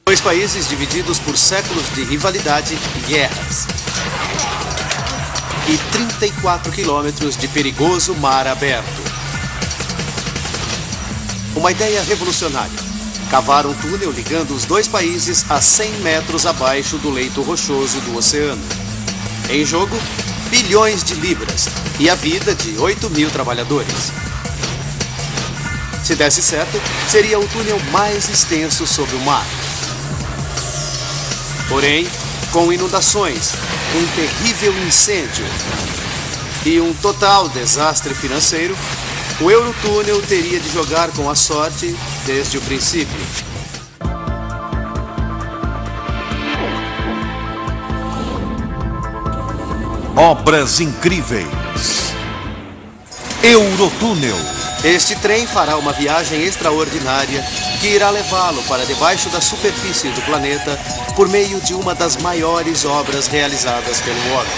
Dois países divididos por séculos de rivalidade e guerras. E 34 quilômetros de perigoso mar aberto. Uma ideia revolucionária. Cavar um túnel ligando os dois países a 100 metros abaixo do leito rochoso do oceano. Em jogo, bilhões de libras e a vida de 8.000 trabalhadores. Se desse certo, seria o túnel mais extenso sob o mar. Porém, com inundações, um terrível incêndio e um total desastre financeiro, o Eurotúnel teria de jogar com a sorte desde o princípio. Obras incríveis. Eurotúnel. Este trem fará uma viagem extraordinária que irá levá-lo para debaixo da superfície do planeta por meio de uma das maiores obras realizadas pelo homem.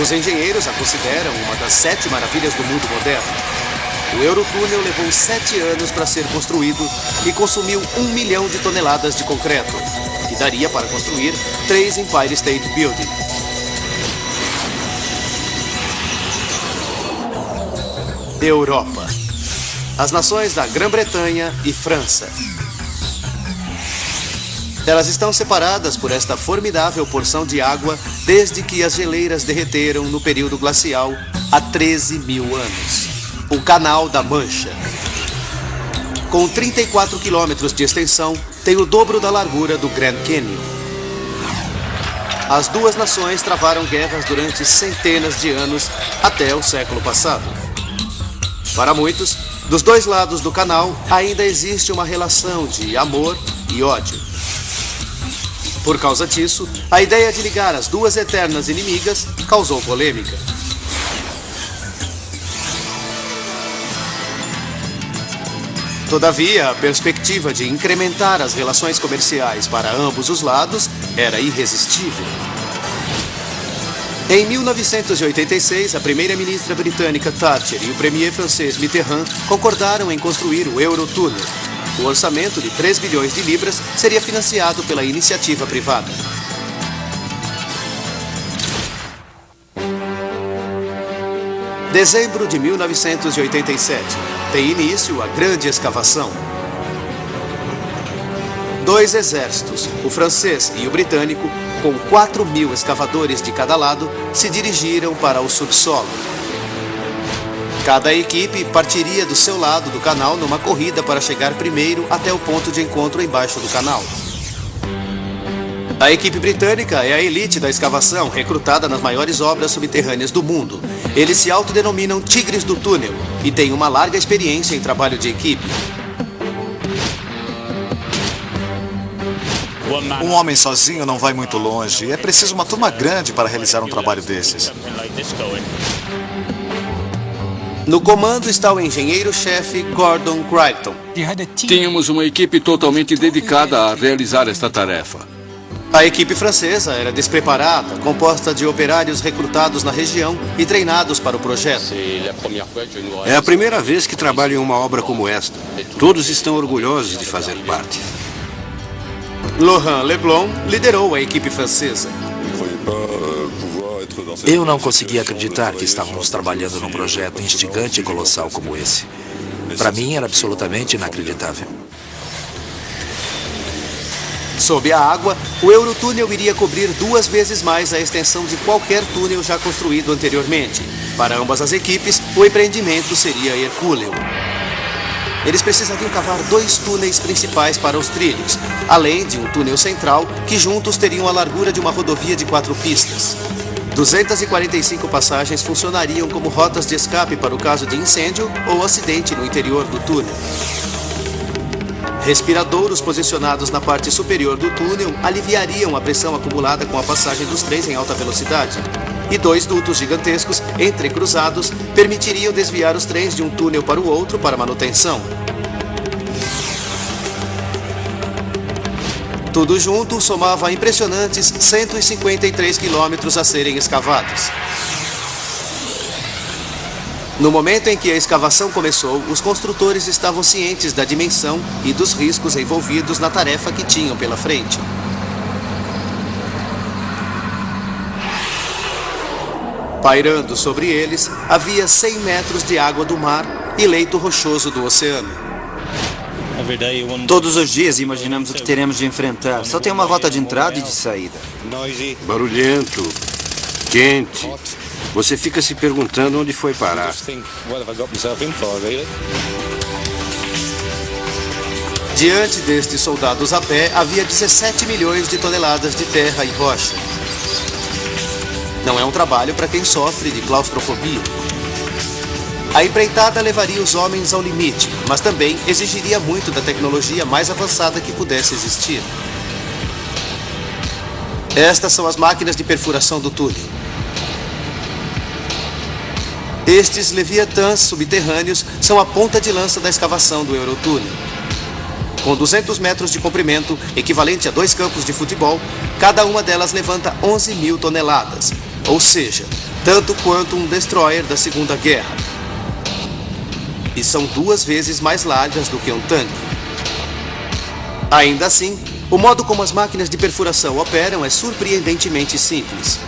Os engenheiros a consideram uma das 7 maravilhas do mundo moderno. O Eurotúnel levou 7 anos para ser construído e consumiu 1 milhão de toneladas de concreto, que daria para construir 3 Empire State Building. Europa. As nações da Grã-Bretanha e França. Elas estão separadas por esta formidável porção de água desde que as geleiras derreteram no período glacial há 13.000 anos. O Canal da Mancha. Com 34 quilômetros de extensão, tem o dobro da largura do Grand Canyon. As duas nações travaram guerras durante centenas de anos até o século passado. Para muitos, dos dois lados do canal ainda existe uma relação de amor e ódio. Por causa disso, a ideia de ligar as duas eternas inimigas causou polêmica. Todavia, a perspectiva de incrementar as relações comerciais para ambos os lados era irresistível. Em 1986, a primeira-ministra britânica Thatcher e o premier francês Mitterrand concordaram em construir o Eurotúnel. O orçamento de 3 bilhões de libras seria financiado pela iniciativa privada. Dezembro de 1987. Tem início a grande escavação. 2 exércitos, o francês e o britânico, com 4.000 escavadores de cada lado, se dirigiram para o subsolo. Cada equipe partiria do seu lado do canal numa corrida para chegar primeiro até o ponto de encontro embaixo do canal. A equipe britânica é a elite da escavação, recrutada nas maiores obras subterrâneas do mundo. Eles se autodenominam Tigres do Túnel e têm uma larga experiência em trabalho de equipe. Um homem sozinho não vai muito longe. É preciso uma turma grande para realizar um trabalho desses. No comando está o engenheiro-chefe Gordon Crichton. Tínhamos uma equipe totalmente dedicada a realizar esta tarefa. A equipe francesa era despreparada, composta de operários recrutados na região e treinados para o projeto. É a primeira vez que trabalho em uma obra como esta. Todos estão orgulhosos de fazer parte. Laurent Leblon liderou a equipe francesa. Eu não conseguia acreditar que estávamos trabalhando num projeto instigante e colossal como esse. Para mim era absolutamente inacreditável. Sob a água, o Eurotúnel iria cobrir 2 vezes mais a extensão de qualquer túnel já construído anteriormente. Para ambas as equipes, o empreendimento seria hercúleo. Eles precisariam cavar 2 túneis principais para os trilhos, além de um túnel central que juntos teriam a largura de uma rodovia de 4 pistas. 245 passagens funcionariam como rotas de escape para o caso de incêndio ou acidente no interior do túnel. Respiradouros posicionados na parte superior do túnel aliviariam a pressão acumulada com a passagem dos trens em alta velocidade. E 2 dutos gigantescos, entrecruzados, permitiriam desviar os trens de um túnel para o outro para manutenção. Tudo junto somava impressionantes 153 quilômetros a serem escavados. No momento em que a escavação começou, os construtores estavam cientes da dimensão e dos riscos envolvidos na tarefa que tinham pela frente. Pairando sobre eles, havia 100 metros de água do mar e leito rochoso do oceano. Todos os dias imaginamos o que teremos de enfrentar. Só tem uma rota de entrada e de saída. Barulhento, quente. Você fica se perguntando onde foi parar. Diante destes soldados a pé, havia 17 milhões de toneladas de terra e rocha. Não é um trabalho para quem sofre de claustrofobia. A empreitada levaria os homens ao limite, mas também exigiria muito da tecnologia mais avançada que pudesse existir. Estas são as máquinas de perfuração do túnel. Estes leviatãs subterrâneos são a ponta de lança da escavação do Eurotúnel. Com 200 metros de comprimento, equivalente a 2 campos de futebol, cada uma delas levanta 11 mil toneladas, ou seja, tanto quanto um destroyer da Segunda Guerra. E são 2 vezes mais largas do que um tanque. Ainda assim, o modo como as máquinas de perfuração operam é surpreendentemente simples.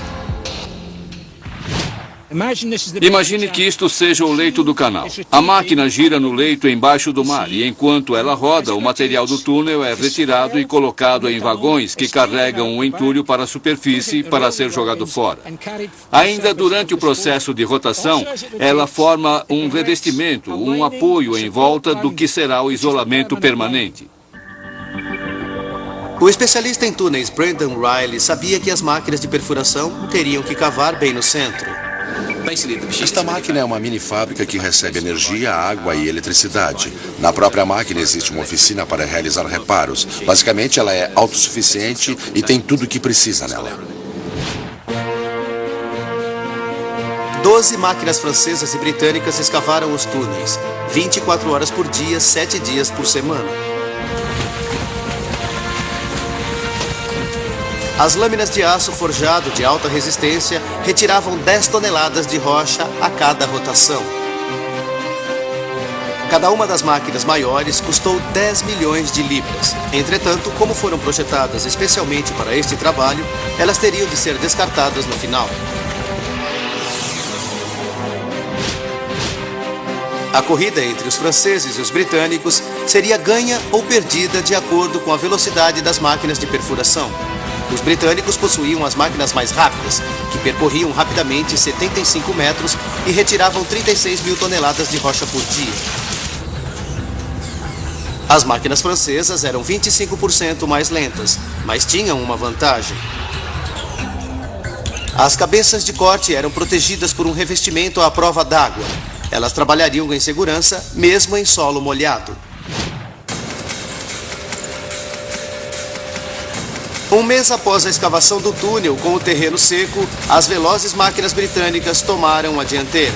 Imagine que isto seja o leito do canal. A máquina gira no leito embaixo do mar e enquanto ela roda, o material do túnel é retirado e colocado em vagões que carregam o entulho para a superfície para ser jogado fora. Ainda durante o processo de rotação, ela forma um revestimento, um apoio em volta do que será o isolamento permanente. O especialista em túneis Brendan Riley sabia que as máquinas de perfuração teriam que cavar bem no centro. Esta máquina é uma mini fábrica que recebe energia, água e eletricidade. Na própria máquina existe uma oficina para realizar reparos. Basicamente, ela é autossuficiente e tem tudo o que precisa nela. 12 máquinas francesas e britânicas escavaram os túneis, 24 horas por dia, 7 dias por semana. As lâminas de aço forjado de alta resistência retiravam 10 toneladas de rocha a cada rotação. Cada uma das máquinas maiores custou 10 milhões de libras. Entretanto, como foram projetadas especialmente para este trabalho, elas teriam de ser descartadas no final. A corrida entre os franceses e os britânicos seria ganha ou perdida de acordo com a velocidade das máquinas de perfuração. Os britânicos possuíam as máquinas mais rápidas, que percorriam rapidamente 75 metros e retiravam 36 mil toneladas de rocha por dia. As máquinas francesas eram 25% mais lentas, mas tinham uma vantagem. As cabeças de corte eram protegidas por um revestimento à prova d'água. Elas trabalhariam em segurança, mesmo em solo molhado. Um mês após a escavação do túnel com o terreno seco, as velozes máquinas britânicas tomaram a dianteira.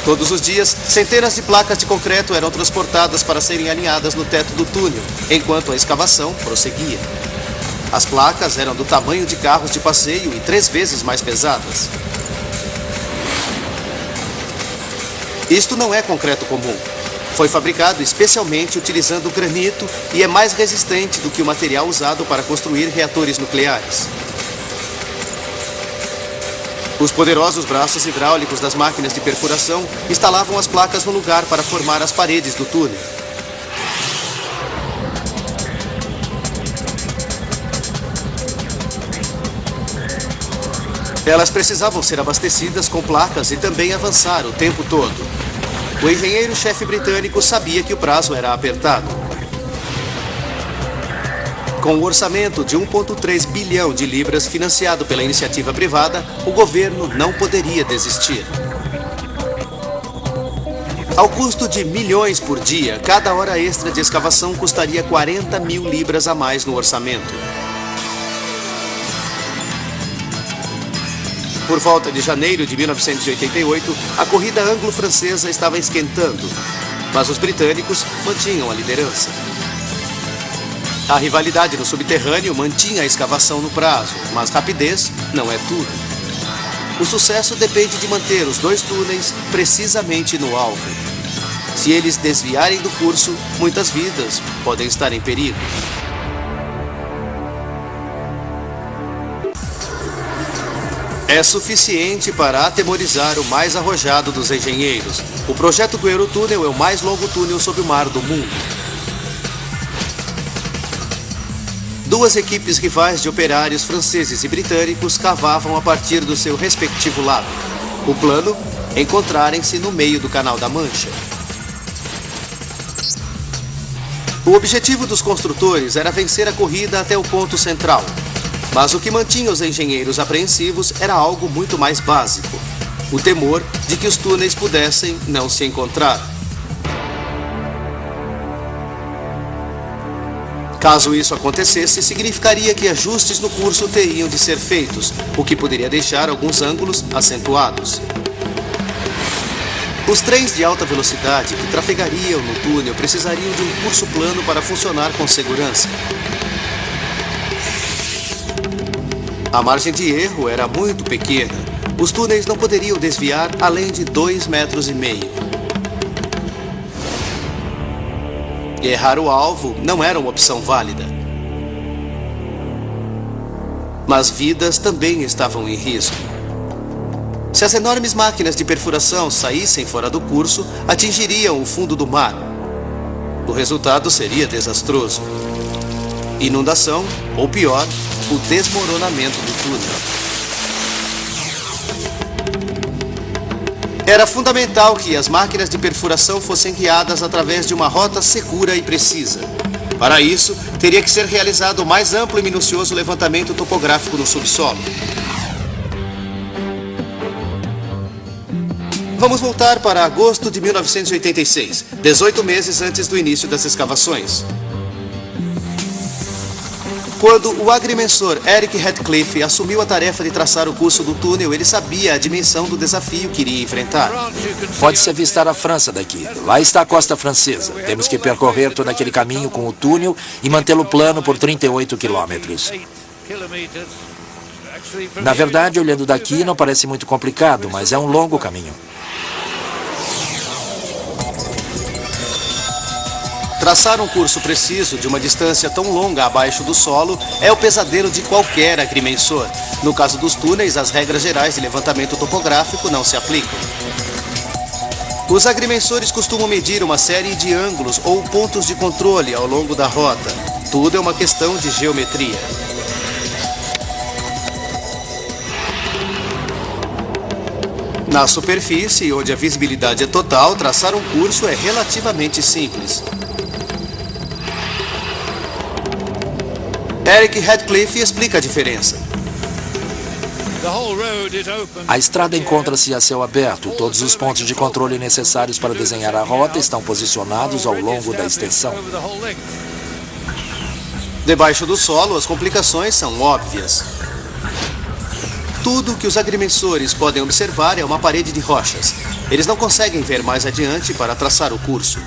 Todos os dias, centenas de placas de concreto eram transportadas para serem alinhadas no teto do túnel, enquanto a escavação prosseguia. As placas eram do tamanho de carros de passeio e 3 vezes mais pesadas. Isto não é concreto comum. Foi fabricado especialmente utilizando granito e é mais resistente do que o material usado para construir reatores nucleares. Os poderosos braços hidráulicos das máquinas de perfuração instalavam as placas no lugar para formar as paredes do túnel. Elas precisavam ser abastecidas com placas e também avançar o tempo todo. O engenheiro-chefe britânico sabia que o prazo era apertado. Com o orçamento de 1,3 bilhão de libras financiado pela iniciativa privada, o governo não poderia desistir. Ao custo de milhões por dia, cada hora extra de escavação custaria 40 mil libras a mais no orçamento. Por volta de janeiro de 1988, a corrida anglo-francesa estava esquentando, mas os britânicos mantinham a liderança. A rivalidade no subterrâneo mantinha a escavação no prazo, mas rapidez não é tudo. o sucesso depende de manter os dois túneis precisamente no alvo. Se eles desviarem do curso, muitas vidas podem estar em perigo. É suficiente para atemorizar o mais arrojado dos engenheiros. O projeto do Eurotúnel é o mais longo túnel sob o mar do mundo. Duas equipes rivais de operários franceses e britânicos cavavam a partir do seu respectivo lado. O plano? Encontrarem-se no meio do Canal da Mancha. O objetivo dos construtores era vencer a corrida até o ponto central. Mas o que mantinha os engenheiros apreensivos era algo muito mais básico: o temor de que os túneis pudessem não se encontrar. Caso isso acontecesse, significaria que ajustes no curso teriam de ser feitos, o que poderia deixar alguns ângulos acentuados. Os trens de alta velocidade que trafegariam no túnel precisariam de um curso plano para funcionar com segurança. A margem de erro era muito pequena. Os túneis não poderiam desviar além de 2,5 metros. Errar o alvo não era uma opção válida. Mas vidas também estavam em risco. Se as enormes máquinas de perfuração saíssem fora do curso, atingiriam o fundo do mar. O resultado seria desastroso. Inundação, ou pior, o desmoronamento do túnel. Era fundamental que as máquinas de perfuração fossem guiadas através de uma rota segura e precisa. Para isso, teria que ser realizado o mais amplo e minucioso levantamento topográfico no subsolo. Vamos voltar para agosto de 1986, 18 meses antes do início das escavações. Quando o agrimensor Eric Radcliffe assumiu a tarefa de traçar o curso do túnel, ele sabia a dimensão do desafio que iria enfrentar. Pode-se avistar a França daqui. Lá está a costa francesa. Temos que percorrer todo aquele caminho com o túnel e mantê-lo plano por 38 quilômetros. Na verdade, olhando daqui, não parece muito complicado, mas é um longo caminho. Traçar um curso preciso de uma distância tão longa abaixo do solo é o pesadelo de qualquer agrimensor. No caso dos túneis, as regras gerais de levantamento topográfico não se aplicam. Os agrimensores costumam medir uma série de ângulos ou pontos de controle ao longo da rota. Tudo é uma questão de geometria. Na superfície, onde a visibilidade é total, traçar um curso é relativamente simples. Eric Radcliffe explica a diferença. A estrada encontra-se a céu aberto. Todos os pontos de controle necessários para desenhar a rota estão posicionados ao longo da extensão. Debaixo do solo, as complicações são óbvias. Tudo que os agrimensores podem observar é uma parede de rochas. Eles não conseguem ver mais adiante para traçar o curso.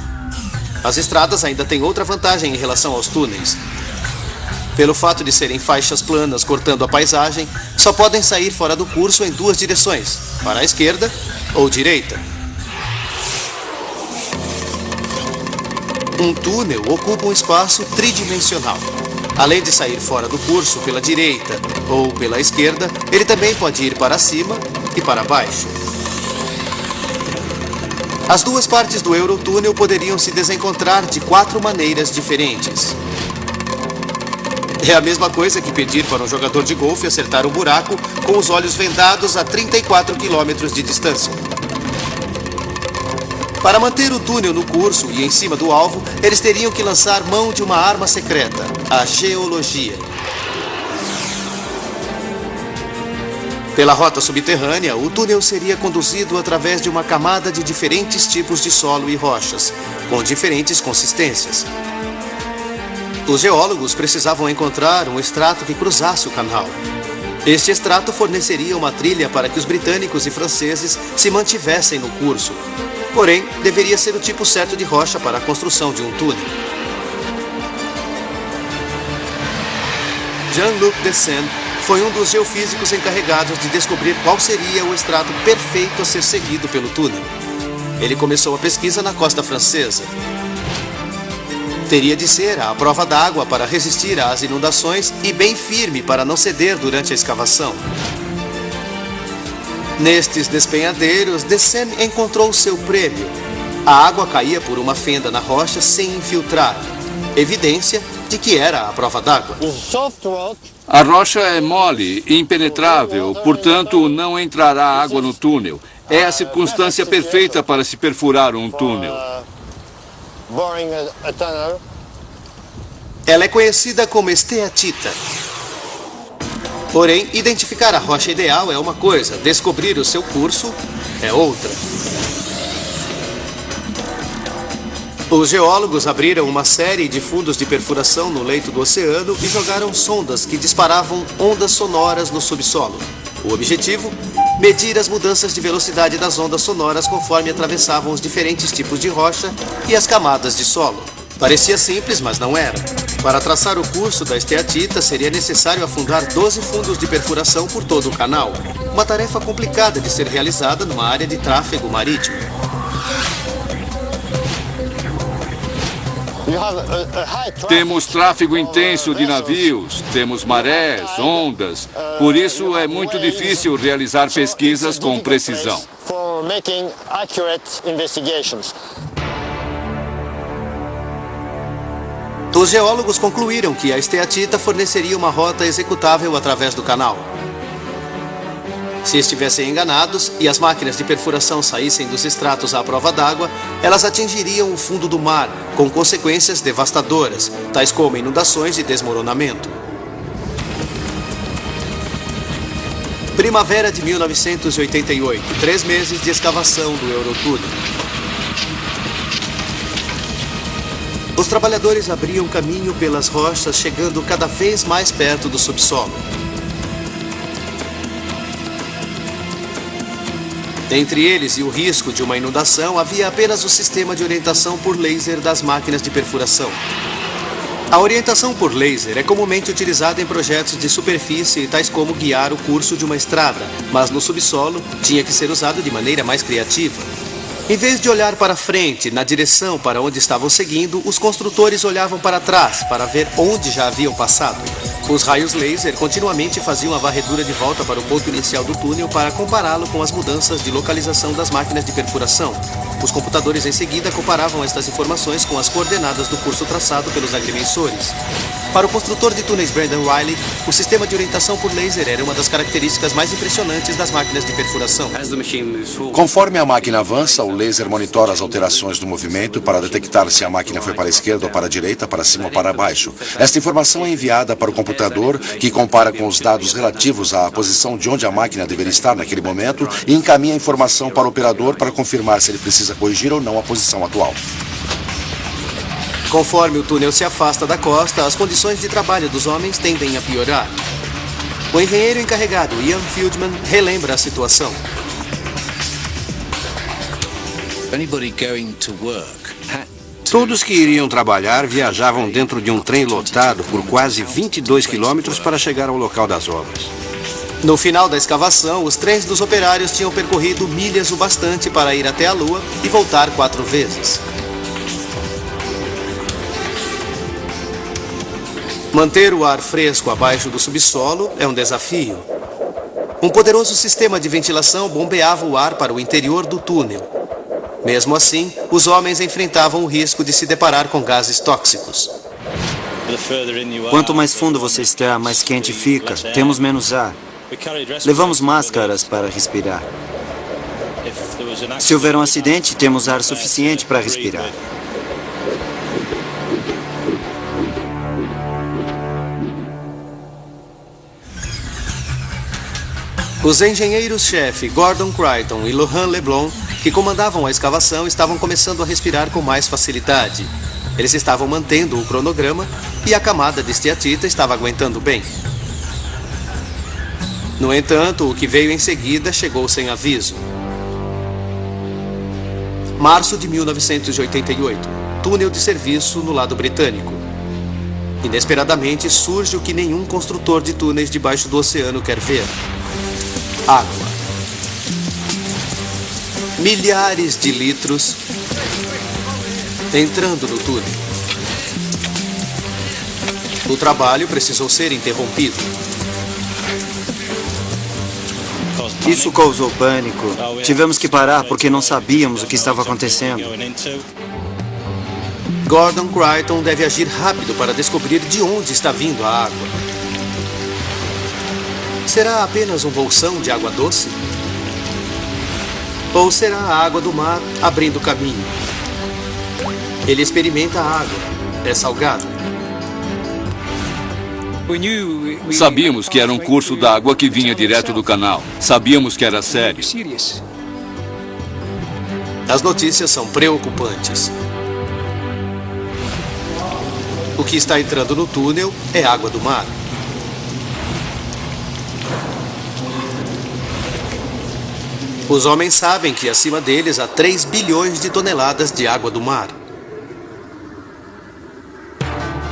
As estradas ainda têm outra vantagem em relação aos túneis. Pelo fato de serem faixas planas cortando a paisagem, só podem sair fora do curso em duas direções, para a esquerda ou direita. Um túnel ocupa um espaço tridimensional. Além de sair fora do curso pela direita ou pela esquerda, ele também pode ir para cima e para baixo. As duas partes do Eurotúnel poderiam se desencontrar de 4 maneiras diferentes. É a mesma coisa que pedir para um jogador de golfe acertar um buraco com os olhos vendados a 34 quilômetros de distância. Para manter o túnel no curso e em cima do alvo, eles teriam que lançar mão de uma arma secreta, a geologia. Pela rota subterrânea, o túnel seria conduzido através de uma camada de diferentes tipos de solo e rochas, com diferentes consistências. Os geólogos precisavam encontrar um extrato que cruzasse o canal. Este extrato forneceria uma trilha para que os britânicos e franceses se mantivessem no curso. Porém, deveria ser o tipo certo de rocha para a construção de um túnel. Jean-Luc Descend foi um dos geofísicos encarregados de descobrir qual seria o extrato perfeito a ser seguido pelo túnel. Ele começou a pesquisa na costa francesa. Teria de ser à prova d'água para resistir às inundações e bem firme para não ceder durante a escavação. Nestes despenhadeiros, Desaisnes encontrou seu prêmio. A água caía por uma fenda na rocha sem infiltrar, evidência de que era à prova d'água. A rocha é mole, impenetrável, portanto não entrará água no túnel. É a circunstância perfeita para se perfurar um túnel. Ela é conhecida como esteatita. Porém, identificar a rocha ideal é uma coisa, descobrir o seu curso é outra. Os geólogos abriram uma série de fundos de perfuração no leito do oceano e jogaram sondas que disparavam ondas sonoras no subsolo. O objetivo? Medir as mudanças de velocidade das ondas sonoras conforme atravessavam os diferentes tipos de rocha e as camadas de solo. Parecia simples, mas não era. Para traçar o curso da esteatita, seria necessário afundar 12 fundos de perfuração por todo o canal. Uma tarefa complicada de ser realizada numa área de tráfego marítimo. Temos tráfego intenso de navios, temos marés, ondas. Por isso é muito difícil realizar pesquisas com precisão. Os geólogos concluíram que a esteatita forneceria uma rota executável através do canal. Se estivessem enganados e as máquinas de perfuração saíssem dos estratos à prova d'água, elas atingiriam o fundo do mar, com consequências devastadoras, tais como inundações e desmoronamento. Primavera de 1988, 3 meses de escavação do Eurotúnel. Os trabalhadores abriam caminho pelas rochas, chegando cada vez mais perto do subsolo. Entre eles e o risco de uma inundação, havia apenas o sistema de orientação por laser das máquinas de perfuração. A orientação por laser é comumente utilizada em projetos de superfície, tais como guiar o curso de uma estrada, mas no subsolo tinha que ser usado de maneira mais criativa. Em vez de olhar para frente, na direção para onde estavam seguindo, os construtores olhavam para trás para ver onde já haviam passado. Os raios laser continuamente faziam a varredura de volta para o ponto inicial do túnel para compará-lo com as mudanças de localização das máquinas de perfuração. Os computadores em seguida comparavam estas informações com as coordenadas do curso traçado pelos agrimensores. Para o construtor de túneis Brandon Riley, o sistema de orientação por laser era uma das características mais impressionantes das máquinas de perfuração. Conforme a máquina avança, o laser monitora as alterações do movimento para detectar se a máquina foi para a esquerda ou para a direita, para cima ou para baixo. Esta informação é enviada para o computador, que compara com os dados relativos à posição de onde a máquina deveria estar naquele momento e encaminha a informação para o operador para confirmar se ele precisa corrigir ou não a posição atual. Conforme o túnel se afasta da costa, as condições de trabalho dos homens tendem a piorar. O engenheiro encarregado, Ian Fieldman, relembra a situação. Todos que iriam trabalhar viajavam dentro de um trem lotado por quase 22 quilômetros para chegar ao local das obras. No final da escavação, os trens dos operários tinham percorrido milhas o bastante para ir até a Lua e voltar 4 vezes. Manter o ar fresco abaixo do subsolo é um desafio. Um poderoso sistema de ventilação bombeava o ar para o interior do túnel. Mesmo assim, os homens enfrentavam o risco de se deparar com gases tóxicos. Quanto mais fundo você está, mais quente fica. Temos menos ar. Levamos máscaras para respirar. Se houver um acidente, temos ar suficiente para respirar. Os engenheiros-chefe Gordon Crichton e Laurent Leblon, que comandavam a escavação, estavam começando a respirar com mais facilidade. Eles estavam mantendo o cronograma e a camada de esteatita estava aguentando bem. No entanto, o que veio em seguida chegou sem aviso. Março de 1988. Túnel de serviço no lado britânico. Inesperadamente surge o que nenhum construtor de túneis debaixo do oceano quer ver: água. Milhares de litros entrando no túnel. O trabalho precisou ser interrompido. Isso causou pânico. Tivemos que parar porque não sabíamos o que estava acontecendo. Gordon Creighton deve agir rápido para descobrir de onde está vindo a água. Será apenas um bolsão de água doce? Ou será a água do mar abrindo caminho? Ele experimenta a água. É salgada. Sabíamos que era um curso d'água que vinha direto do canal. Sabíamos que era sério. As notícias são preocupantes. O que está entrando no túnel é água do mar. Os homens sabem que acima deles há 3 bilhões de toneladas de água do mar.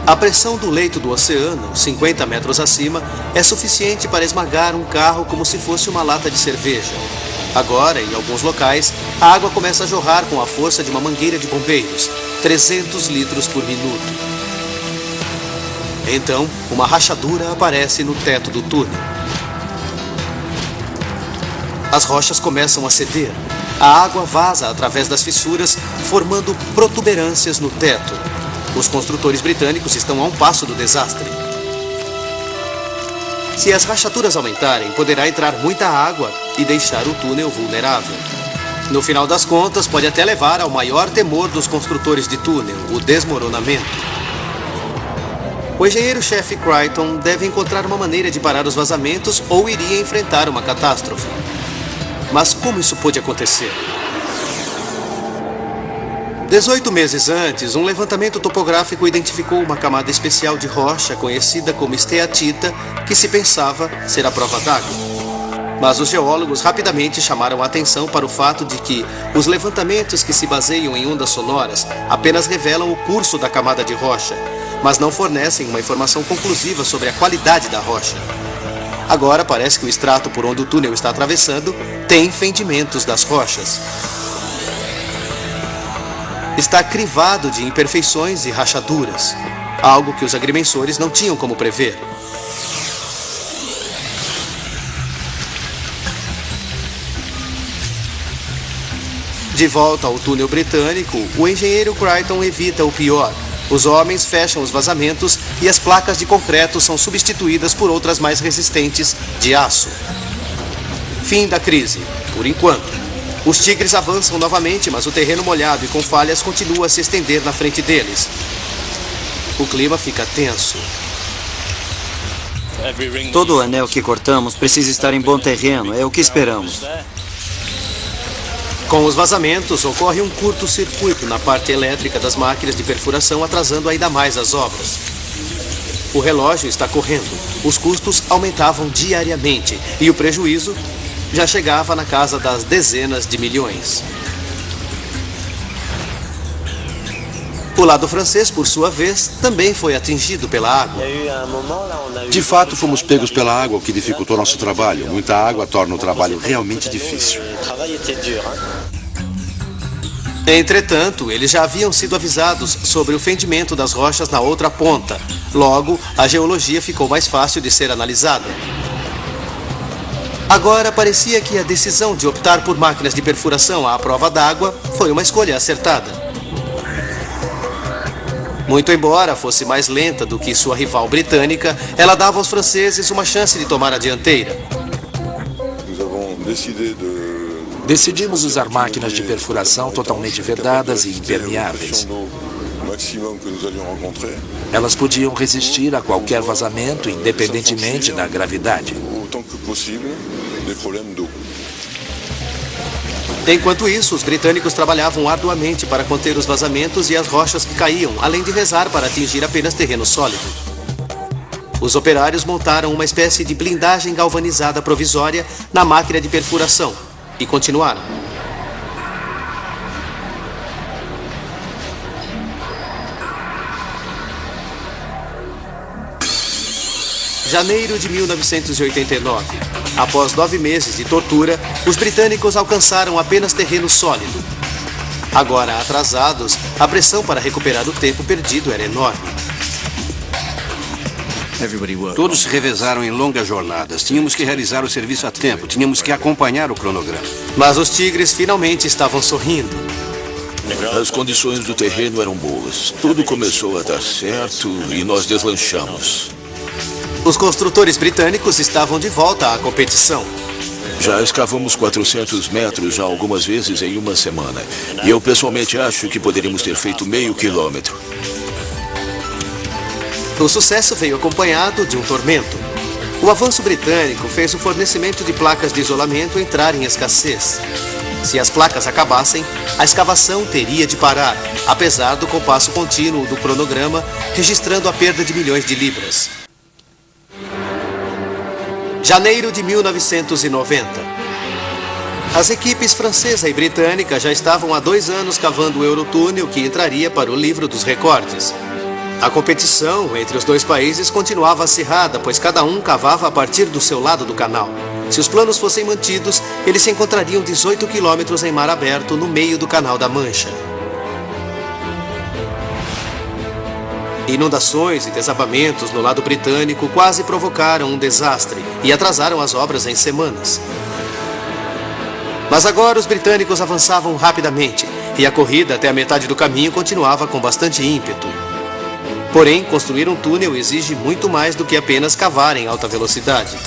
A pressão do leito do oceano, 50 metros acima, é suficiente para esmagar um carro como se fosse uma lata de cerveja. Agora, em alguns locais, a água começa a jorrar com a força de uma mangueira de bombeiros, 300 litros por minuto. Então, uma rachadura aparece no teto do túnel. As rochas começam a ceder. A água vaza através das fissuras, formando protuberâncias no teto. Os construtores britânicos estão a um passo do desastre. Se as rachaduras aumentarem, poderá entrar muita água e deixar o túnel vulnerável. No final das contas, pode até levar ao maior temor dos construtores de túnel, o desmoronamento. O engenheiro-chefe Creighton deve encontrar uma maneira de parar os vazamentos ou iria enfrentar uma catástrofe. Mas como isso pôde acontecer? 18 meses antes, um levantamento topográfico identificou uma camada especial de rocha conhecida como esteatita, que se pensava ser a prova d'água. Mas os geólogos rapidamente chamaram a atenção para o fato de que os levantamentos que se baseiam em ondas sonoras apenas revelam o curso da camada de rocha, mas não fornecem uma informação conclusiva sobre a qualidade da rocha. Agora parece que o extrato por onde o túnel está atravessando tem fendimentos das rochas. Está crivado de imperfeições e rachaduras, algo que os agrimensores não tinham como prever. De volta ao túnel britânico, o engenheiro Creighton evita o pior. Os homens fecham os vazamentos e as placas de concreto são substituídas por outras mais resistentes de aço. Fim da crise, por enquanto. Os tigres avançam novamente, mas o terreno molhado e com falhas continua a se estender na frente deles. O clima fica tenso. Todo o anel que cortamos precisa estar em bom terreno, é o que esperamos. Com os vazamentos, ocorre um curto-circuito na parte elétrica das máquinas de perfuração, atrasando ainda mais as obras. O relógio está correndo. Os custos aumentavam diariamente e o prejuízo já chegava na casa das dezenas de milhões. O lado francês, por sua vez, também foi atingido pela água. De fato, fomos pegos pela água, o que dificultou nosso trabalho. Muita água torna o trabalho realmente difícil. Entretanto, eles já haviam sido avisados sobre o fendimento das rochas na outra ponta. Logo, a geologia ficou mais fácil de ser analisada. Agora, parecia que a decisão de optar por máquinas de perfuração à prova d'água foi uma escolha acertada. Muito embora fosse mais lenta do que sua rival britânica, ela dava aos franceses uma chance de tomar a dianteira. Decidimos usar máquinas de perfuração totalmente vedadas e impermeáveis. Elas podiam resistir a qualquer vazamento, independentemente da gravidade. Enquanto isso, os britânicos trabalhavam arduamente para conter os vazamentos e as rochas que caíam, além de rezar para atingir apenas terreno sólido. Os operários montaram uma espécie de blindagem galvanizada provisória na máquina de perfuração e continuaram. janeiro de 1989. Após 9 meses de tortura, os britânicos alcançaram apenas terreno sólido. Agora atrasados, a pressão para recuperar o tempo perdido era enorme. Todos se revezaram em longas jornadas. Tínhamos que realizar o serviço a tempo. Tínhamos que acompanhar o cronograma. Mas os tigres finalmente estavam sorrindo. As condições do terreno eram boas. Tudo começou a dar certo e nós deslanchamos. Os construtores britânicos estavam de volta à competição. Já escavamos 400 metros já algumas vezes em uma semana. E eu pessoalmente acho que poderíamos ter feito meio quilômetro. O sucesso veio acompanhado de um tormento. O avanço britânico fez o fornecimento de placas de isolamento entrar em escassez. Se as placas acabassem, a escavação teria de parar, apesar do compasso contínuo do cronograma registrando a perda de milhões de libras. Janeiro de 1990. As equipes francesa e britânica já estavam há 2 anos cavando o Eurotúnel que entraria para o livro dos recordes. A competição entre os 2 países continuava acirrada, pois cada um cavava a partir do seu lado do canal. Se os planos fossem mantidos, eles se encontrariam 18 quilômetros em mar aberto no meio do Canal da Mancha. Inundações e desabamentos no lado britânico quase provocaram um desastre e atrasaram as obras em semanas. Mas agora os britânicos avançavam rapidamente e a corrida até a metade do caminho continuava com bastante ímpeto. Porém, construir um túnel exige muito mais do que apenas cavar em alta velocidade.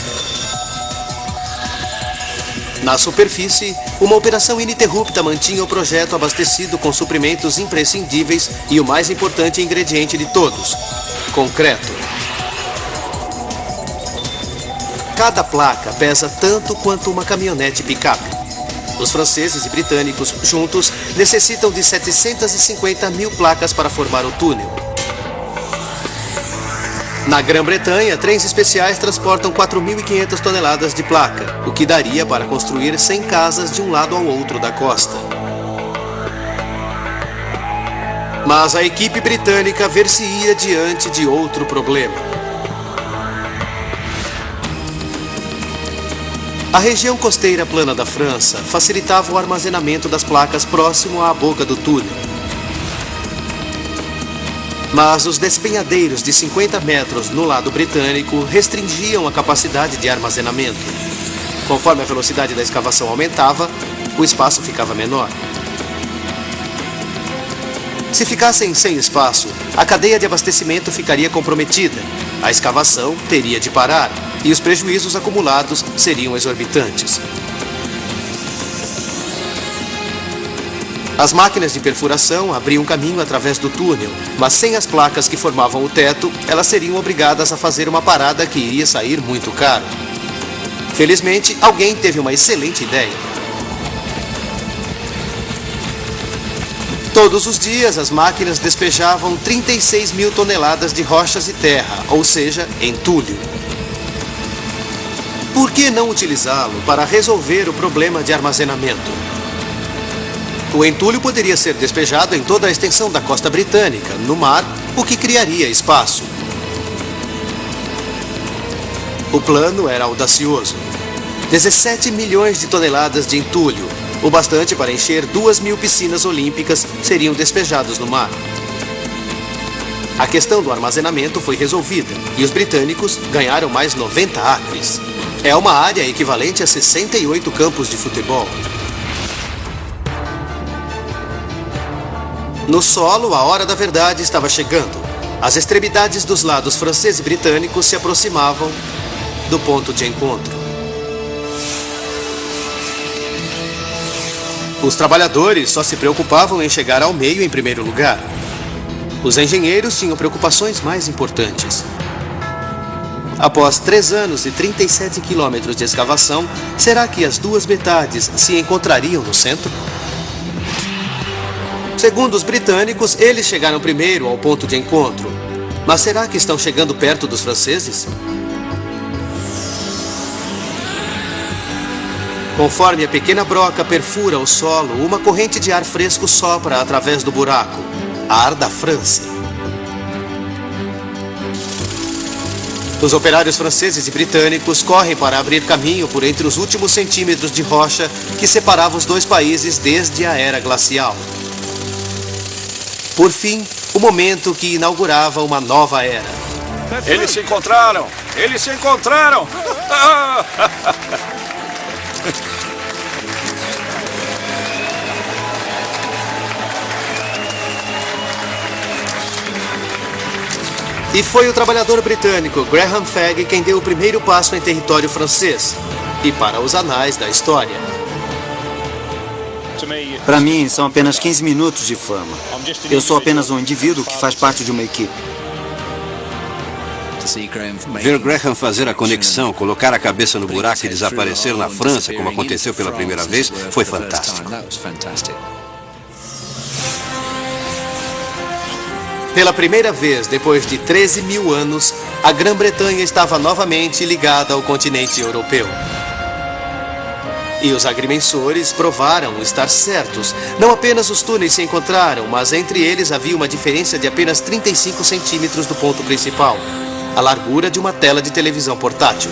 Na superfície, uma operação ininterrupta mantinha o projeto abastecido com suprimentos imprescindíveis e o mais importante ingrediente de todos: concreto. Cada placa pesa tanto quanto uma caminhonete picape. Os franceses e britânicos, juntos, necessitam de 750 mil placas para formar o túnel. Na Grã-Bretanha, trens especiais transportam 4.500 toneladas de placa, o que daria para construir 100 casas de um lado ao outro da costa. Mas a equipe britânica ver-se-ia diante de outro problema. A região costeira plana da França facilitava o armazenamento das placas próximo à boca do túnel. Mas os despenhadeiros de 50 metros no lado britânico restringiam a capacidade de armazenamento. Conforme a velocidade da escavação aumentava, o espaço ficava menor. Se ficassem sem espaço, a cadeia de abastecimento ficaria comprometida, a escavação teria de parar e os prejuízos acumulados seriam exorbitantes. As máquinas de perfuração abriam caminho através do túnel, mas sem as placas que formavam o teto, elas seriam obrigadas a fazer uma parada que iria sair muito caro. Felizmente, alguém teve uma excelente ideia. Todos os dias, as máquinas despejavam 36 mil toneladas de rochas e terra, ou seja, entulho. Por que não utilizá-lo para resolver o problema de armazenamento? O entulho poderia ser despejado em toda a extensão da costa britânica, no mar, o que criaria espaço. O plano era audacioso. 17 milhões de toneladas de entulho, o bastante para encher 2.000 piscinas olímpicas, seriam despejados no mar. A questão do armazenamento foi resolvida e os britânicos ganharam mais 90 acres. É uma área equivalente a 68 campos de futebol. No solo, a hora da verdade estava chegando. As extremidades dos lados francês e britânico se aproximavam do ponto de encontro. Os trabalhadores só se preocupavam em chegar ao meio em primeiro lugar. Os engenheiros tinham preocupações mais importantes. Após 3 anos e 37 quilômetros de escavação, será que as 2 metades se encontrariam no centro? Segundo os britânicos, eles chegaram primeiro ao ponto de encontro. Mas será que estão chegando perto dos franceses? Conforme a pequena broca perfura o solo, uma corrente de ar fresco sopra através do buraco. Ar da França. Os operários franceses e britânicos correm para abrir caminho por entre os últimos centímetros de rocha que separavam os dois países desde a era glacial. Por fim, o momento que inaugurava uma nova era. Eles se encontraram! Eles se encontraram! E foi o trabalhador britânico Graham Fagg quem deu o primeiro passo em território francês. E para os anais da história. Para mim, são apenas 15 minutos de fama. Eu sou apenas um indivíduo que faz parte de uma equipe. Ver Graham fazer a conexão, colocar a cabeça no buraco e desaparecer na França, como aconteceu pela primeira vez, foi fantástico. Pela primeira vez, depois de 13 mil anos, a Grã-Bretanha estava novamente ligada ao continente europeu. E os agrimensores provaram estar certos. Não apenas os túneis se encontraram, mas entre eles havia uma diferença de apenas 35 centímetros do ponto principal, a largura de uma tela de televisão portátil.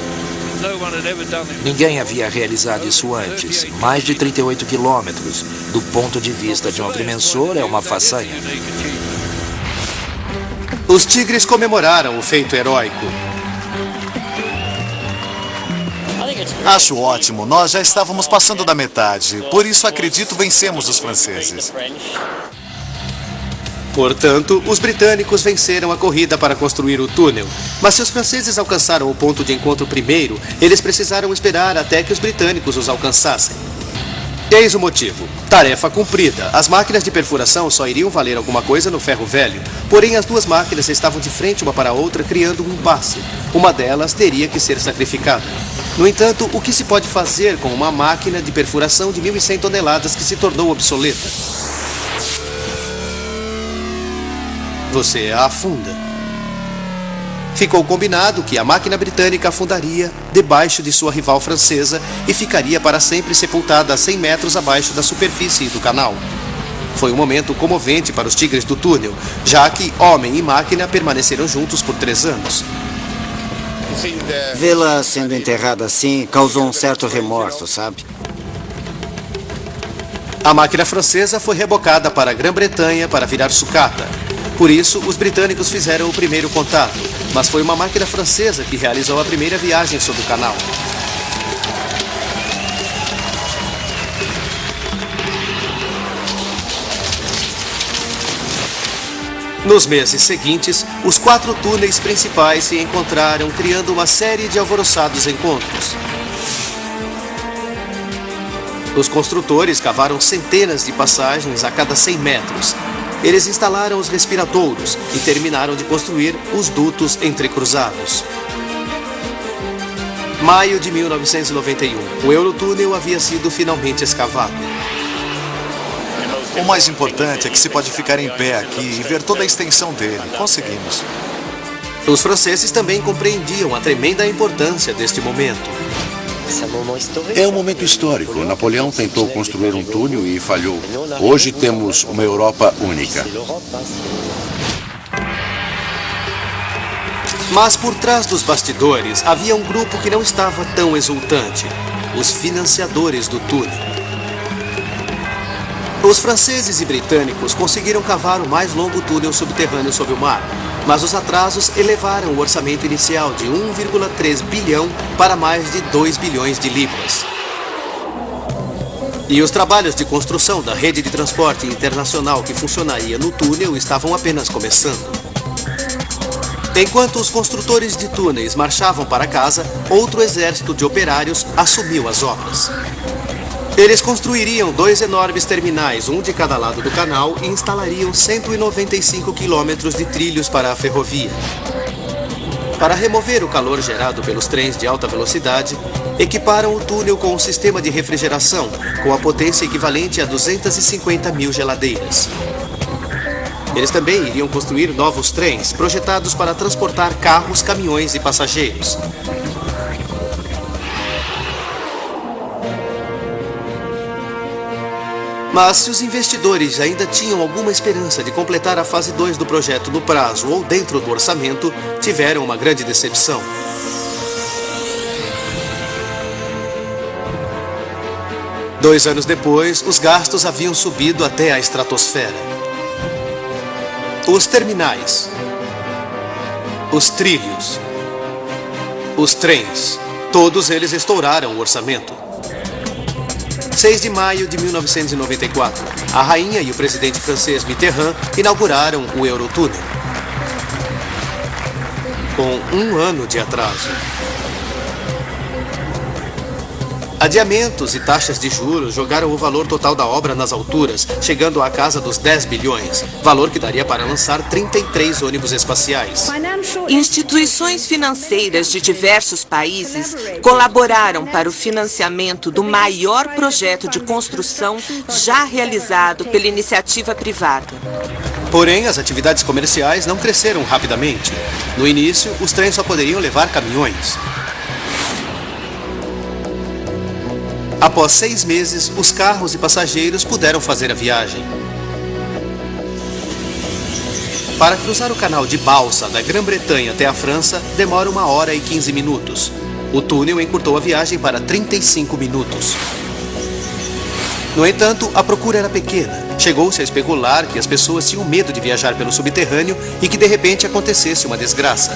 Ninguém havia realizado isso antes. Mais de 38 quilômetros. Do ponto de vista de um agrimensor, é uma façanha. Os tigres comemoraram o feito heróico. Acho ótimo. Nós já estávamos passando da metade. Por isso, acredito, vencemos os franceses. Portanto, os britânicos venceram a corrida para construir o túnel. Mas se os franceses alcançaram o ponto de encontro primeiro, eles precisaram esperar até que os britânicos os alcançassem. Eis o motivo. Tarefa cumprida. As máquinas de perfuração só iriam valer alguma coisa no ferro velho. Porém, as duas máquinas estavam de frente uma para a outra, criando um impasse. Uma delas teria que ser sacrificada. No entanto, o que se pode fazer com uma máquina de perfuração de 1.100 toneladas que se tornou obsoleta? Você a afunda. Ficou combinado que a máquina britânica afundaria debaixo de sua rival francesa e ficaria para sempre sepultada a 100 metros abaixo da superfície do canal. Foi um momento comovente para os tigres do túnel, já que homem e máquina permaneceram juntos por 3 anos. Vê-la sendo enterrada assim causou um certo remorso, sabe? A máquina francesa foi rebocada para a Grã-Bretanha para virar sucata. Por isso, os britânicos fizeram o primeiro contato, mas foi uma máquina francesa que realizou a primeira viagem sobre o canal. Nos meses seguintes, os 4 túneis principais se encontraram, criando uma série de alvoroçados encontros. Os construtores cavaram centenas de passagens a cada 100 metros. Eles instalaram os respiradouros e terminaram de construir os dutos entrecruzados. Maio de 1991, o Eurotúnel havia sido finalmente escavado. O mais importante é que se pode ficar em pé aqui e ver toda a extensão dele. Conseguimos. Os franceses também compreendiam a tremenda importância deste momento. É um momento histórico. Napoleão tentou construir um túnel e falhou. Hoje temos uma Europa única. Mas por trás dos bastidores havia um grupo que não estava tão exultante: os financiadores do túnel. Os franceses e britânicos conseguiram cavar o mais longo túnel subterrâneo sob o mar, mas os atrasos elevaram o orçamento inicial de 1,3 bilhão para mais de 2 bilhões de libras. E os trabalhos de construção da rede de transporte internacional que funcionaria no túnel estavam apenas começando. Enquanto os construtores de túneis marchavam para casa, outro exército de operários assumiu as obras. Eles construiriam 2 enormes terminais, um de cada lado do canal, e instalariam 195 quilômetros de trilhos para a ferrovia. Para remover o calor gerado pelos trens de alta velocidade, equiparam o túnel com um sistema de refrigeração, com a potência equivalente a 250 mil geladeiras. Eles também iriam construir novos trens, projetados para transportar carros, caminhões e passageiros. Mas se os investidores ainda tinham alguma esperança de completar a fase 2 do projeto no prazo ou dentro do orçamento, tiveram uma grande decepção. Dois anos depois, os gastos haviam subido até a estratosfera. Os terminais, os trilhos, os trens, todos eles estouraram o orçamento. 6 de maio de 1994, a rainha e o presidente francês Mitterrand inauguraram o Eurotúnel. Com um ano de atraso. Adiamentos e taxas de juros jogaram o valor total da obra nas alturas, chegando à casa dos 10 bilhões, valor que daria para lançar 33 ônibus espaciais. Instituições financeiras de diversos países colaboraram para o financiamento do maior projeto de construção já realizado pela iniciativa privada. Porém, as atividades comerciais não cresceram rapidamente. No início, os trens só poderiam levar caminhões. Após 6 meses, os carros e passageiros puderam fazer a viagem. Para cruzar o canal de balsa da Grã-Bretanha até a França, demora 1 hora e 15 minutos. O túnel encurtou a viagem para 35 minutos. No entanto, a procura era pequena. Chegou-se a especular que as pessoas tinham medo de viajar pelo subterrâneo e que de repente acontecesse uma desgraça.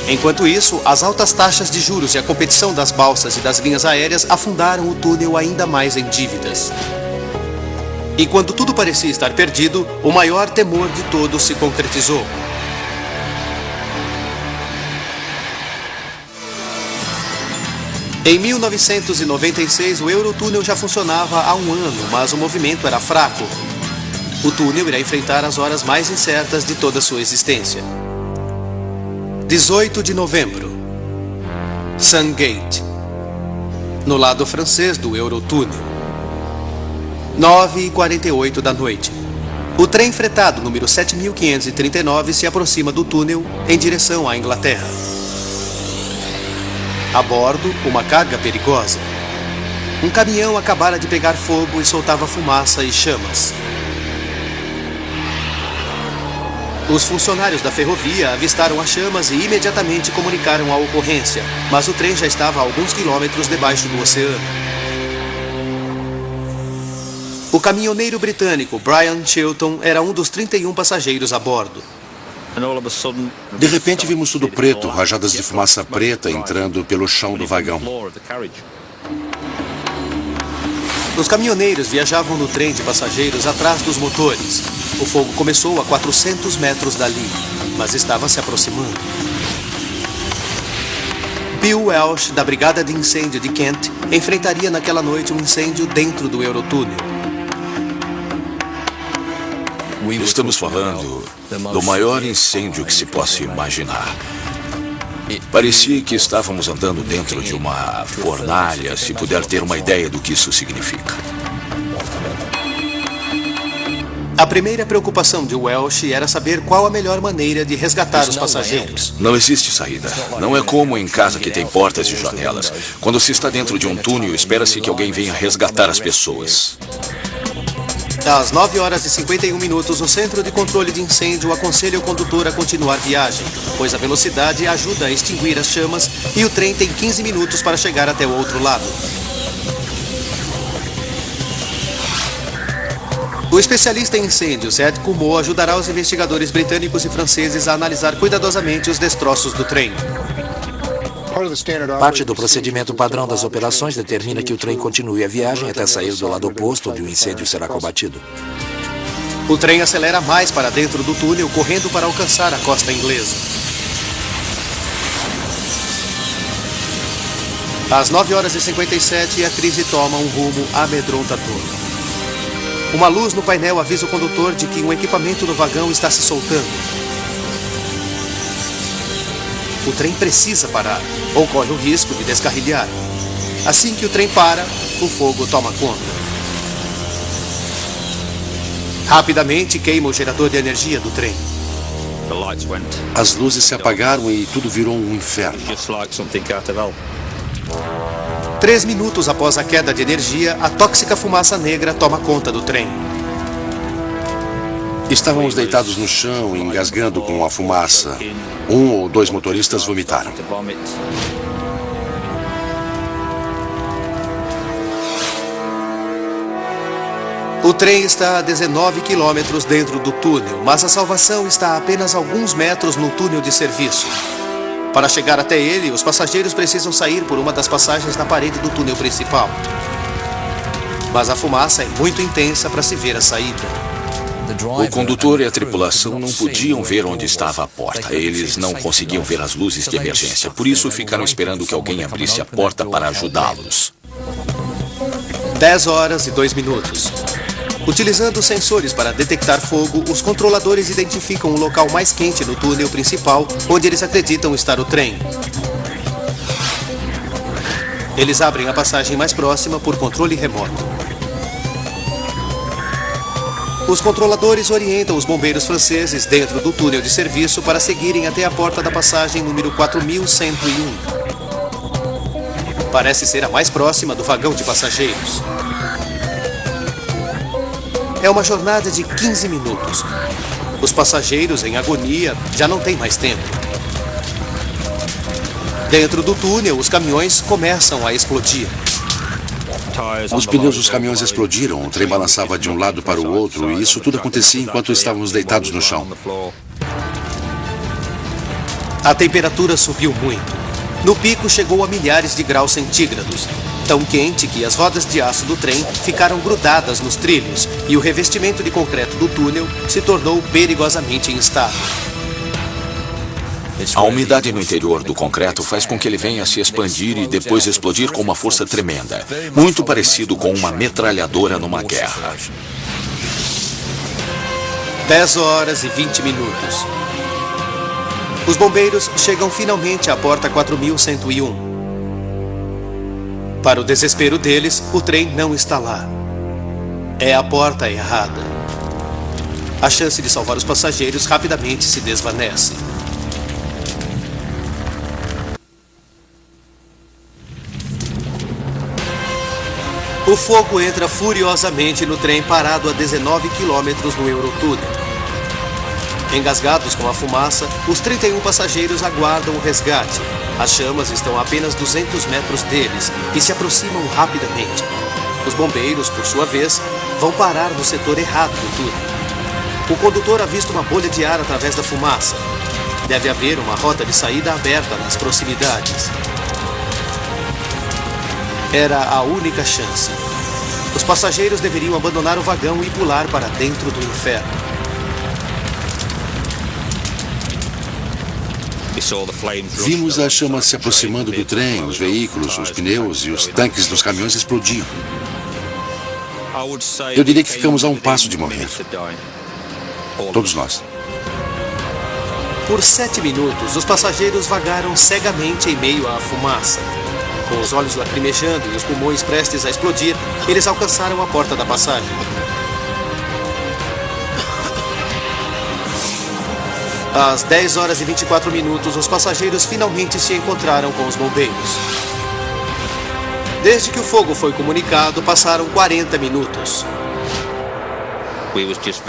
Enquanto isso, as altas taxas de juros e a competição das balsas e das linhas aéreas afundaram o túnel ainda mais em dívidas. E quando tudo parecia estar perdido, o maior temor de todos se concretizou. Em 1996, o Eurotúnel já funcionava há um ano, mas o movimento era fraco. O túnel irá enfrentar as horas mais incertas de toda a sua existência. 18 de novembro, Sungate, no lado francês do Eurotúnel. 9h48 da noite. O trem fretado número 7539 se aproxima do túnel em direção à Inglaterra. A bordo, uma carga perigosa. Um caminhão acabara de pegar fogo e soltava fumaça e chamas. Os funcionários da ferrovia avistaram as chamas e imediatamente comunicaram a ocorrência, mas o trem já estava a alguns quilômetros debaixo do oceano. O caminhoneiro britânico Brian Chilton era um dos 31 passageiros a bordo. De repente vimos tudo preto, rajadas de fumaça preta entrando pelo chão do vagão. Os caminhoneiros viajavam no trem de passageiros atrás dos motores. O fogo começou a 400 metros dali, mas estava se aproximando. Bill Welsh, da Brigada de Incêndio de Kent, enfrentaria naquela noite um incêndio dentro do Eurotúnel. Estamos falando do maior incêndio que se possa imaginar. Parecia que estávamos andando dentro de uma fornalha, se puder ter uma ideia do que isso significa. A primeira preocupação de Welsh era saber qual a melhor maneira de resgatar os passageiros. Não existe saída. Não é como em casa que tem portas e janelas. Quando se está dentro de um túnel, espera-se que alguém venha resgatar as pessoas. Às 9h51, o Centro de Controle de Incêndio aconselha o condutor a continuar viagem, pois a velocidade ajuda a extinguir as chamas e o trem tem 15 minutos para chegar até o outro lado. O especialista em incêndios Ed Comeau ajudará os investigadores britânicos e franceses a analisar cuidadosamente os destroços do trem. Parte do procedimento padrão das operações determina que o trem continue a viagem até sair do lado oposto, onde o incêndio será combatido. O trem acelera mais para dentro do túnel, correndo para alcançar a costa inglesa. Às 9h57, a crise toma um rumo amedrontador. Uma luz no painel avisa o condutor de que um equipamento no vagão está se soltando. O trem precisa parar, ou corre o risco de descarrilhar. Assim que o trem para, o fogo toma conta. Rapidamente queima o gerador de energia do trem. As luzes se apagaram e tudo virou um inferno. 3 minutos após a queda de energia, a tóxica fumaça negra toma conta do trem. Estávamos deitados no chão, engasgando com a fumaça. 1 ou 2 motoristas vomitaram. O trem está a 19 quilômetros dentro do túnel, mas a salvação está a apenas alguns metros no túnel de serviço. Para chegar até ele, os passageiros precisam sair por uma das passagens na parede do túnel principal. Mas a fumaça é muito intensa para se ver a saída. O condutor e a tripulação não podiam ver onde estava a porta. Eles não conseguiam ver as luzes de emergência. Por isso, ficaram esperando que alguém abrisse a porta para ajudá-los. 10 horas e 2 minutos. Utilizando sensores para detectar fogo, os controladores identificam o local mais quente no túnel principal, onde eles acreditam estar o trem. Eles abrem a passagem mais próxima por controle remoto. Os controladores orientam os bombeiros franceses dentro do túnel de serviço para seguirem até a porta da passagem número 4101. Parece ser a mais próxima do vagão de passageiros. É uma jornada de 15 minutos. Os passageiros, em agonia, já não têm mais tempo. Dentro do túnel, os caminhões começam a explodir. Os pneus dos caminhões explodiram, o trem balançava de um lado para o outro e isso tudo acontecia enquanto estávamos deitados no chão. A temperatura subiu muito. No pico chegou a milhares de graus centígrados. Tão quente que as rodas de aço do trem ficaram grudadas nos trilhos e o revestimento de concreto do túnel se tornou perigosamente instável. A umidade no interior do concreto faz com que ele venha a se expandir e depois explodir com uma força tremenda, muito parecido com uma metralhadora numa guerra. 10 horas e 20 minutos. Os bombeiros chegam finalmente à porta 4101. Para o desespero deles, o trem não está lá. É a porta errada. A chance de salvar os passageiros rapidamente se desvanece. O fogo entra furiosamente no trem parado a 19 quilômetros no Eurotúnel. Engasgados com a fumaça, os 31 passageiros aguardam o resgate. As chamas estão a apenas 200 metros deles e se aproximam rapidamente. Os bombeiros, por sua vez, vão parar no setor errado do túnel. O condutor avista uma bolha de ar através da fumaça. Deve haver uma rota de saída aberta nas proximidades. Era a única chance. Os passageiros deveriam abandonar o vagão e pular para dentro do inferno. Vimos as chamas se aproximando do trem, os veículos, os pneus e os tanques dos caminhões explodiam. Eu diria que ficamos a um passo de morrer. Todos nós. Por 7 minutos, os passageiros vagaram cegamente em meio à fumaça. Com os olhos lacrimejando e os pulmões prestes a explodir, eles alcançaram a porta da passagem. Às 10 horas e 24 minutos, os passageiros finalmente se encontraram com os bombeiros. Desde que o fogo foi comunicado, passaram 40 minutos.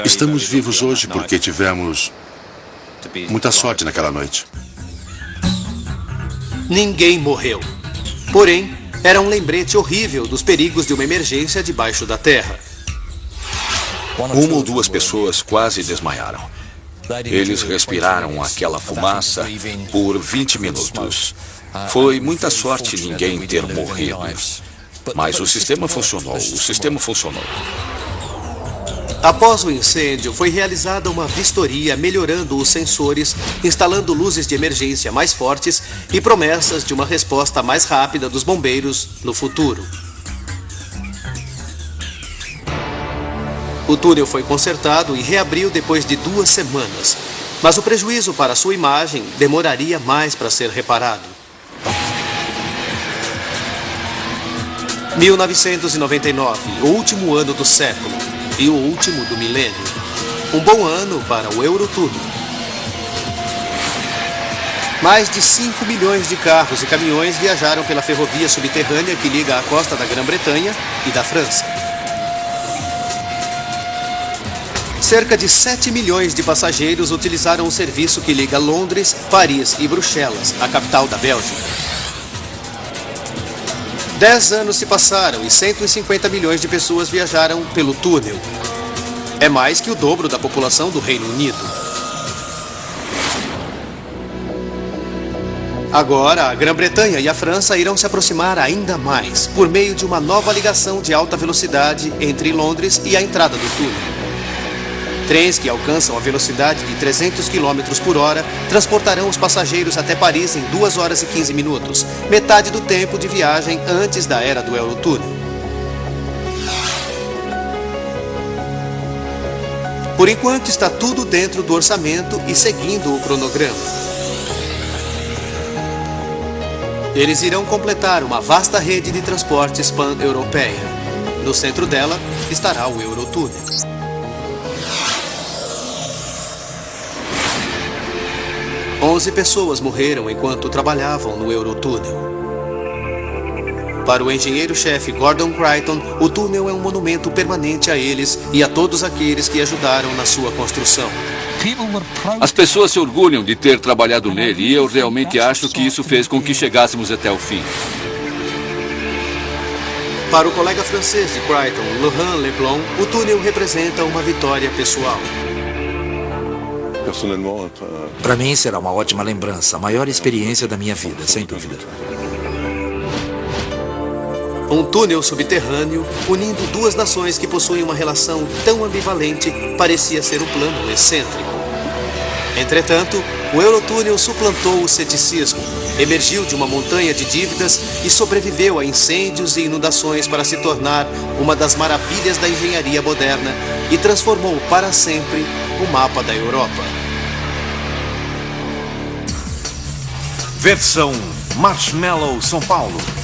Estamos vivos hoje porque tivemos muita sorte naquela noite. Ninguém morreu. Porém, era um lembrete horrível dos perigos de uma emergência debaixo da terra. 1 ou 2 pessoas quase desmaiaram. Eles respiraram aquela fumaça por 20 minutos. Foi muita sorte ninguém ter morrido. Mas o sistema funcionou. Após o incêndio, foi realizada uma vistoria melhorando os sensores, instalando luzes de emergência mais fortes e promessas de uma resposta mais rápida dos bombeiros no futuro. O túnel foi consertado e reabriu depois de 2 semanas, mas o prejuízo para sua imagem demoraria mais para ser reparado. 1999, o último ano do século e o último do milênio. Um bom ano para o Eurotúnel. Mais de 5 milhões de carros e caminhões viajaram pela ferrovia subterrânea que liga a costa da Grã-Bretanha e da França. Cerca de 7 milhões de passageiros utilizaram o serviço que liga Londres, Paris e Bruxelas, a capital da Bélgica. 10 anos se passaram e 150 milhões de pessoas viajaram pelo túnel. É mais que o dobro da população do Reino Unido. Agora, a Grã-Bretanha e a França irão se aproximar ainda mais, por meio de uma nova ligação de alta velocidade entre Londres e a entrada do túnel. Trens que alcançam a velocidade de 300 km por hora transportarão os passageiros até Paris em 2 horas e 15 minutos, metade do tempo de viagem antes da era do Eurotúnel. Por enquanto está tudo dentro do orçamento e seguindo o cronograma. Eles irão completar uma vasta rede de transportes pan-europeia. No centro dela estará o Eurotúnel. Onze pessoas morreram enquanto trabalhavam no Eurotúnel. Para o engenheiro-chefe Gordon Creighton, o túnel é um monumento permanente a eles e a todos aqueles que ajudaram na sua construção. As pessoas se orgulham de ter trabalhado nele e eu realmente acho que isso fez com que chegássemos até o fim. Para o colega francês de Creighton, Laurent Leblon, o túnel representa uma vitória pessoal. Para mim será uma ótima lembrança, a maior experiência da minha vida, sem dúvida. Um túnel subterrâneo, unindo duas nações que possuem uma relação tão ambivalente, parecia ser um plano excêntrico. Entretanto, o Eurotúnel suplantou o ceticismo, emergiu de uma montanha de dívidas e sobreviveu a incêndios e inundações para se tornar uma das maravilhas da engenharia moderna e transformou para sempre o mapa da Europa. Versão Marshmallow São Paulo.